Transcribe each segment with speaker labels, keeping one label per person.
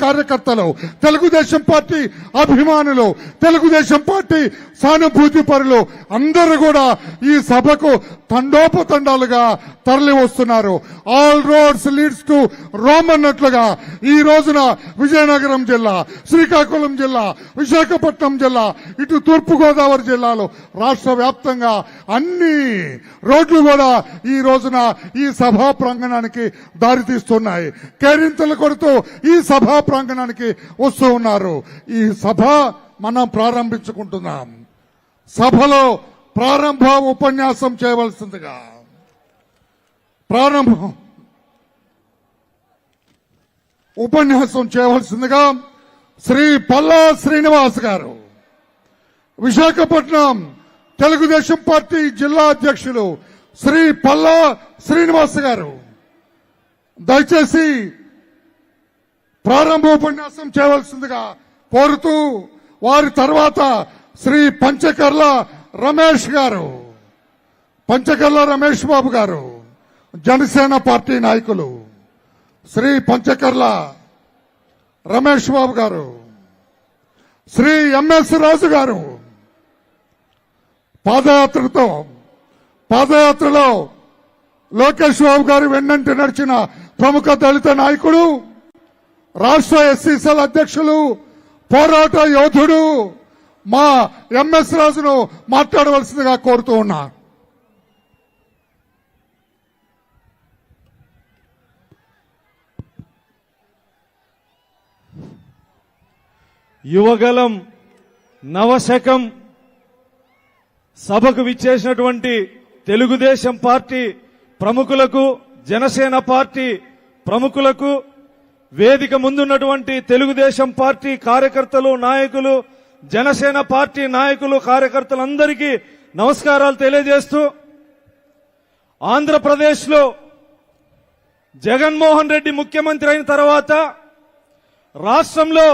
Speaker 1: కార్యకర్తలు, తెలుగుదేశం పార్టీ అభిమానులు, తెలుగుదేశం పార్టీ సానుభూతి పరులు అందరూ కూడా ఈ సభకు తండోపతండాలుగా తరలి వస్తున్నారు. All roads leads to Rome అన్నట్లుగా ఈ రోజున విజయనగరం జిల్లా, శ్రీకాకుళం జిల్లా, విశాఖపట్నం జిల్లా, ఇటు తూర్పుగోదావరి జిల్లాలో రాష్ట్ర వ్యాప్తంగా అన్ని రోడ్లు కూడా ఈ రోజున ఈ సభా ప్రాంగణానికి దారితీస్తున్నాయి. కేరింతలు కొడుతూ ఈ సభా ప్రాంగణానికి వస్తూ ఉన్నారు. ఈ సభ మనం ప్రారంభించుకుంటున్నాం. సభలో ప్రారంభ ఉపన్యాసం చేయవలసిందిగా శ్రీ పల్లా శ్రీనివాస్ గారు, విశాఖపట్నం తెలుగుదేశం పార్టీ జిల్లా అధ్యక్షులు శ్రీ పల్లా శ్రీనివాస్ గారు దయచేసి ప్రారంభోపన్యాసం చేయవలసిందిగా కోరుతూ, వారి తర్వాత శ్రీ పంచకర్ల రమేష్ గారు, పంచకర్ల రమేష్ బాబు గారు, జనసేన పార్టీ నాయకులు శ్రీ పంచకర్ల రమేష్ బాబు గారు, శ్రీ ఎంఎస్ రాజు గారు పాదయాత్రలో లోకేష్ బాబు గారు వెన్నంటి నడిచిన ప్రముఖ దళిత నాయకుడు, రాష్ట్ర ఎస్సీసీల అధ్యక్షులు, పోరాట యోధుడు మా ఎంఎస్ రాజును మాట్లాడవలసిందిగా కోరుతూ ఉన్నా.
Speaker 2: యువగలం నవశకం సభకు విచ్చేసినటువంటి తెలుగుదేశం పార్టీ ప్రముఖులకు, జనసేన పార్టీ ప్రముఖులకు, వేదిక ముందున్నటువంటి తెలుగుదేశం పార్టీ కార్యకర్తలు, నాయకులు, జనసేన పార్టీ నాయకులు, కార్యకర్తలందరికీ నమస్కారాలు తెలియజేస్తూ, ఆంధ్రప్రదేశ్లో జగన్మోహన్ రెడ్డి ముఖ్యమంత్రి అయిన తర్వాత రాష్ట్రంలో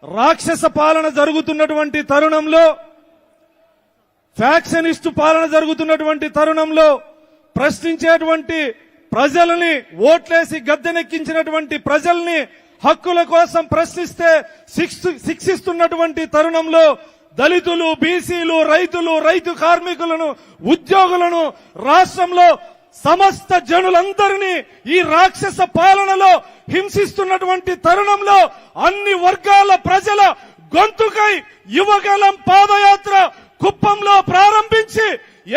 Speaker 2: రాక్షస పాలన జరుగుతున్నటువంటి తరుణంలో, ఫ్యాక్షనిస్టు పాలన జరుగుతున్నటువంటి తరుణంలో ప్రశ్నించేటువంటి ప్రజలని, ఓట్లేసి గద్దెనెక్కించినటువంటి ప్రజల్ని హక్కుల కోసం ప్రశ్నిస్తే శిక్షిస్తున్నటువంటి తరుణంలో దళితులు, బీసీలు, రైతులు, రైతు కార్మికులను, ఉద్యోగులను, రాష్ట్రంలో సమస్త జనులందరినీ ఈ రాక్షస పాలనలో హింసిస్తున్నటువంటి తరుణంలో అన్ని వర్గాల ప్రజల గొంతుకై యువగలం పాదయాత్ర కుప్పంలో ప్రారంభించి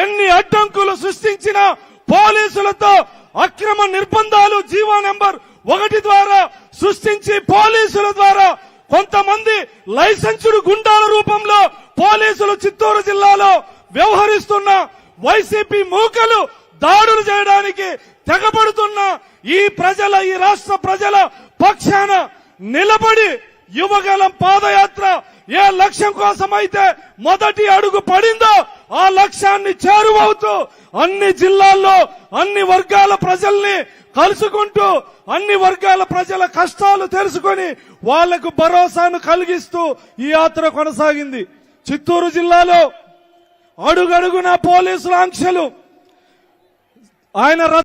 Speaker 2: ఎన్ని అడ్డంకులు సృష్టించినా పోలీసులతో అక్రమ నిర్బంధాలు జీవో నెంబర్ 1 ద్వారా సృష్టించి పోలీసుల ద్వారా కొంతమంది లైసెన్సుడు గుండాల రూపంలో పోలీసులు చిత్తూరు జిల్లాలో వ్యవహరిస్తున్న వైసీపీ మూకలు దాడులు చేయడానికి తెగబడుతున్న ఈ రాష్ట్ర ప్రజల పక్షాన నిలబడి యువగలం పాదయాత్ర ఏ లక్ష్యం కోసమైతే మొదటి అడుగు పడిందో ఆ లక్ష్యాన్ని చేరువవుతూ అన్ని జిల్లాల్లో అన్ని వర్గాల ప్రజల్ని కలుసుకుంటూ అన్ని వర్గాల ప్రజల కష్టాలు తెలుసుకొని వాళ్లకు భరోసాను కలిగిస్తూ ఈ యాత్ర కొనసాగింది. చిత్తూరు జిల్లాలో అడుగడుగున పోలీసుల ఆంక్షలు, ఆయన